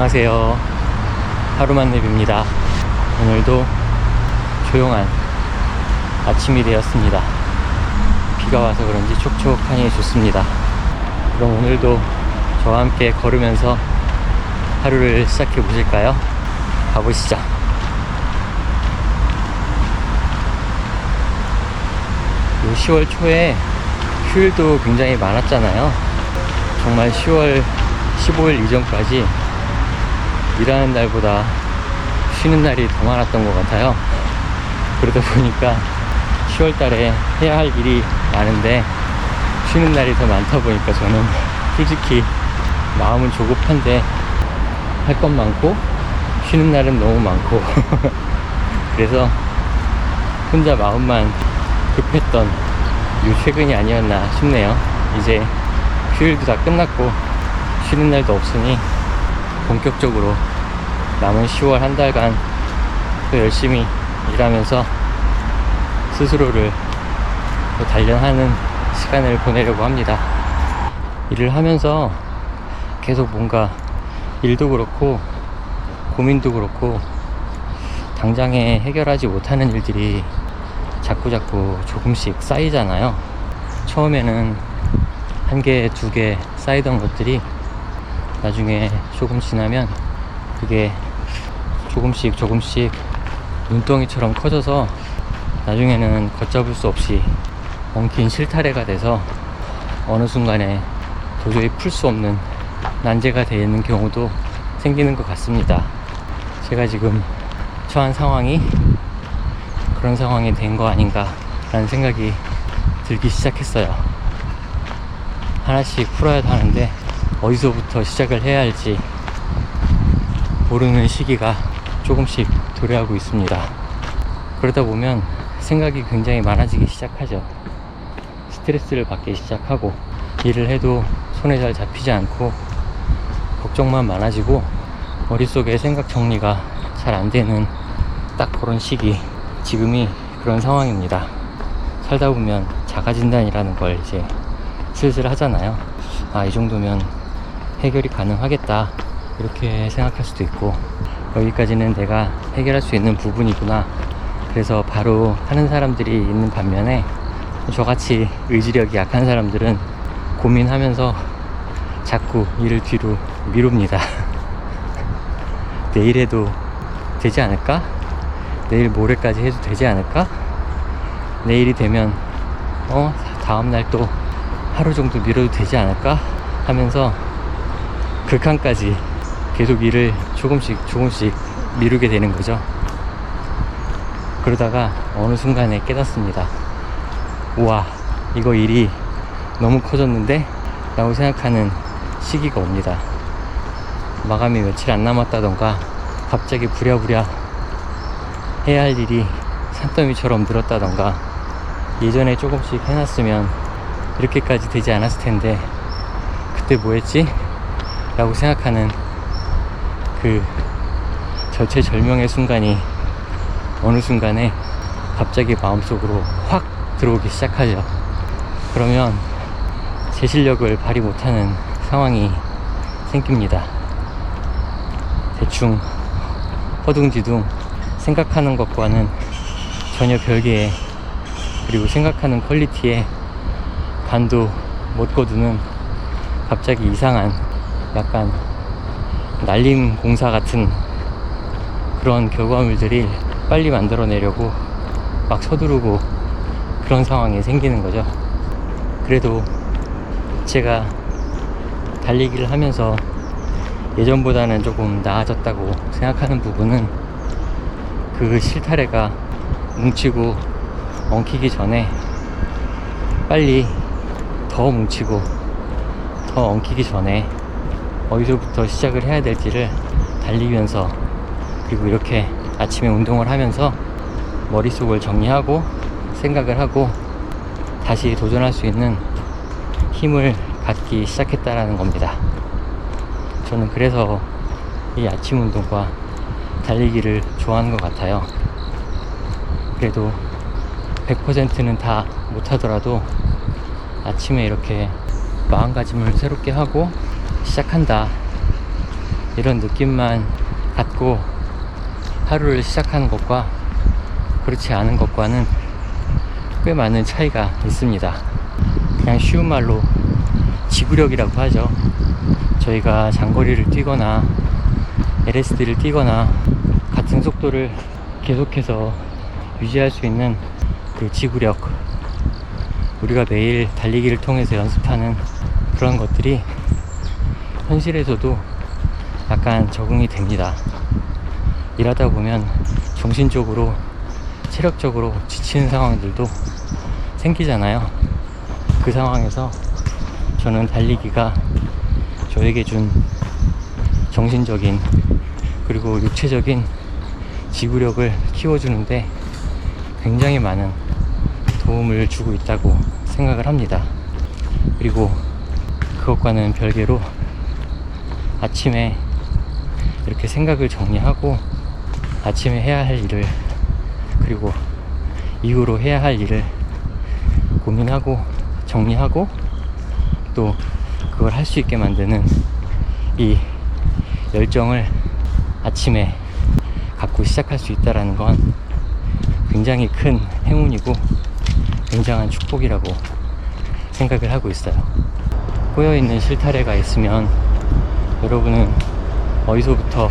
안녕하세요. 하루만랩입니다. 오늘도 조용한 아침이 되었습니다. 비가 와서 그런지 촉촉하니 좋습니다. 그럼 오늘도 저와 함께 걸으면서 하루를 시작해 보실까요? 가보시죠. 요 10월 초에 휴일도 굉장히 많았잖아요. 정말 10월 15일 이전까지 일하는 날보다 쉬는 날이 더 많았던 것 같아요. 그러다 보니까 10월 달에 해야 할 일이 많은데 쉬는 날이 더 많다 보니까 저는 솔직히 마음은 조급한데 할 건 많고 쉬는 날은 너무 많고 그래서 혼자 마음만 급했던 요 최근이 아니었나 싶네요. 이제 휴일도 다 끝났고 쉬는 날도 없으니 본격적으로 남은 10월 한 달간 또 열심히 일하면서 스스로를 또 단련하는 시간을 보내려고 합니다. 일을 하면서 계속 뭔가 일도 그렇고 고민도 그렇고 당장에 해결하지 못하는 일들이 자꾸자꾸 조금씩 쌓이잖아요. 처음에는 한 개, 두 개 쌓이던 것들이 나중에 조금 지나면 그게 조금씩 눈덩이처럼 커져서 나중에는 걷잡을 수 없이 엉킨 실타래가 돼서 어느 순간에 도저히 풀 수 없는 난제가 되는 경우도 생기는 것 같습니다. 제가 지금 처한 상황이 그런 상황이 된 거 아닌가 라는 생각이 들기 시작했어요. 하나씩 풀어야 하는데 어디서부터 시작을 해야 할지 모르는 시기가 조금씩 도래하고 있습니다. 그러다 보면 생각이 굉장히 많아지기 시작하죠. 스트레스를 받기 시작하고 일을 해도 손에 잘 잡히지 않고 걱정만 많아지고 머릿속에 생각 정리가 잘 안 되는 딱 그런 시기, 지금이 그런 상황입니다. 살다 보면 자가진단이라는 걸 이제 슬슬 하잖아요. 이 정도면 해결이 가능하겠다 이렇게 생각할 수도 있고, 여기까지는 내가 해결할 수 있는 부분이구나, 그래서 바로 하는 사람들이 있는 반면에 저같이 의지력이 약한 사람들은 고민하면서 자꾸 일을 뒤로 미룹니다. 내일 해도 되지 않을까? 내일 모레까지 해도 되지 않을까? 내일이 되면 다음날 또 하루 정도 미뤄도 되지 않을까? 하면서 극한까지 계속 일을 조금씩 미루게 되는 거죠. 그러다가 어느 순간에 깨닫습니다. 우와, 이거 일이 너무 커졌는데? 라고 생각하는 시기가 옵니다. 마감이 며칠 안 남았다던가 갑자기 부랴부랴 해야 할 일이 산더미처럼 늘었다던가 예전에 조금씩 해놨으면 이렇게까지 되지 않았을 텐데 그때 뭐 했지? 라고 생각하는 그 절체절명의 순간이 어느 순간에 갑자기 마음속으로 확 들어오기 시작하죠. 그러면 제 실력을 발휘 못하는 상황이 생깁니다. 대충 허둥지둥 생각하는 것과는 전혀 별개의, 그리고 생각하는 퀄리티에 간도 못 거두는 갑자기 이상한 약간 날림 공사 같은 그런 결과물들이 빨리 만들어내려고 막 서두르고 그런 상황이 생기는 거죠. 그래도 제가 달리기를 하면서 예전보다는 조금 나아졌다고 생각하는 부분은 그 실타래가 뭉치고 엉키기 전에 빨리 더 뭉치고 더 엉키기 전에 어디서부터 시작을 해야 될지를 달리면서, 그리고 이렇게 아침에 운동을 하면서 머릿속을 정리하고 생각을 하고 다시 도전할 수 있는 힘을 갖기 시작했다라는 겁니다. 저는 그래서 이 아침 운동과 달리기를 좋아하는 것 같아요. 그래도 100%는 다 못하더라도 아침에 이렇게 마음가짐을 새롭게 하고 시작한다, 이런 느낌만 갖고 하루를 시작하는 것과 그렇지 않은 것과는 꽤 많은 차이가 있습니다. 그냥 쉬운 말로 지구력이라고 하죠. 저희가 장거리를 뛰거나 LSD를 뛰거나 같은 속도를 계속해서 유지할 수 있는 그 지구력, 우리가 매일 달리기를 통해서 연습하는 그런 것들이 현실에서도 약간 적응이 됩니다. 일하다 보면 정신적으로, 체력적으로 지치는 상황들도 생기잖아요. 그 상황에서 저는 달리기가 저에게 준 정신적인 그리고 육체적인 지구력을 키워주는데 굉장히 많은 도움을 주고 있다고 생각을 합니다. 그리고 그것과는 별개로 아침에 이렇게 생각을 정리하고 아침에 해야 할 일을 그리고 이후로 해야 할 일을 고민하고 정리하고 또 그걸 할 수 있게 만드는 이 열정을 아침에 갖고 시작할 수 있다는 건 굉장히 큰 행운이고 굉장한 축복이라고 생각을 하고 있어요. 꼬여있는 실타래가 있으면 여러분은 어디서부터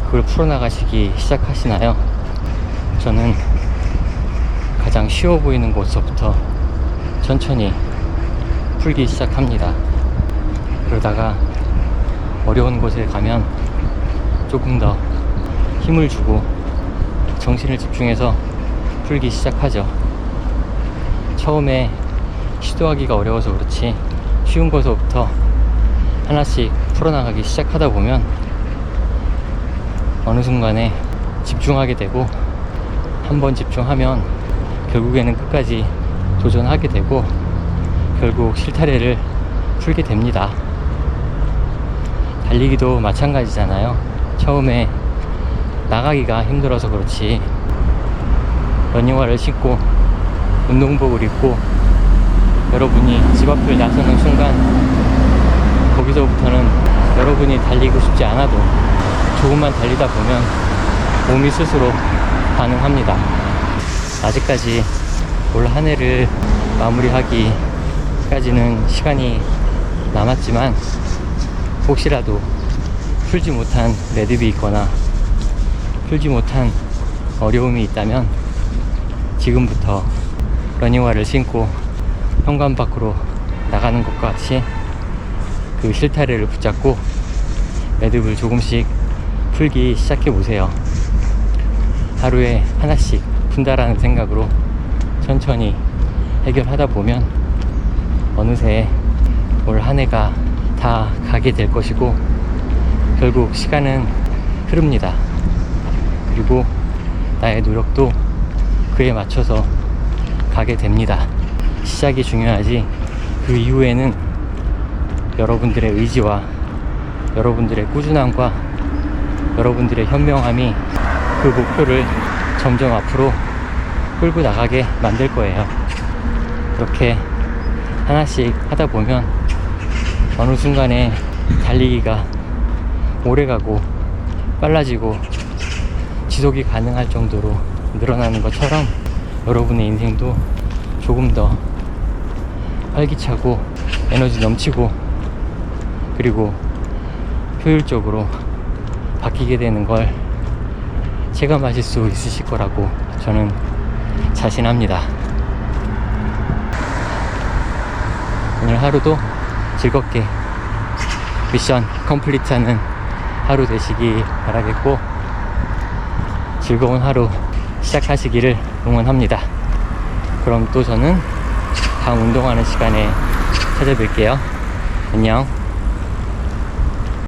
그걸 풀어나가시기 시작하시나요? 저는 가장 쉬워 보이는 곳서부터 천천히 풀기 시작합니다. 그러다가 어려운 곳에 가면 조금 더 힘을 주고 정신을 집중해서 풀기 시작하죠. 처음에 시도하기가 어려워서 그렇지 쉬운 곳서부터 하나씩 풀어나가기 시작하다 보면 어느 순간에 집중하게 되고 한 번 집중하면 결국에는 끝까지 도전하게 되고 결국 실타래를 풀게 됩니다. 달리기도 마찬가지잖아요. 처음에 나가기가 힘들어서 그렇지 러닝화를 신고 운동복을 입고 여러분이 집 앞을 나서는 순간 거기서부터는 여러분이 달리고 싶지 않아도 조금만 달리다 보면 몸이 스스로 반응합니다. 아직까지 올 한 해를 마무리하기까지는 시간이 남았지만 혹시라도 풀지 못한 매듭이 있거나 풀지 못한 어려움이 있다면 지금부터 러닝화를 신고 현관 밖으로 나가는 것과 같이 그 실타래를 붙잡고 매듭을 조금씩 풀기 시작해 보세요. 하루에 하나씩 푼다라는 생각으로 천천히 해결하다 보면 어느새 올 한 해가 다 가게 될 것이고 결국 시간은 흐릅니다. 그리고 나의 노력도 그에 맞춰서 가게 됩니다. 시작이 중요하지 그 이후에는 여러분들의 의지와 여러분들의 꾸준함과 여러분들의 현명함이 그 목표를 점점 앞으로 끌고 나가게 만들 거예요. 그렇게 하나씩 하다 보면 어느 순간에 달리기가 오래가고 빨라지고 지속이 가능할 정도로 늘어나는 것처럼 여러분의 인생도 조금 더 활기차고 에너지 넘치고 그리고 효율적으로 바뀌게 되는 걸 체감하실 수 있으실 거라고 저는 자신합니다. 오늘 하루도 즐겁게 미션 컴플리트하는 하루 되시기 바라겠고 즐거운 하루 시작하시기를 응원합니다. 그럼 또 저는 다음 운동하는 시간에 찾아뵐게요. 안녕.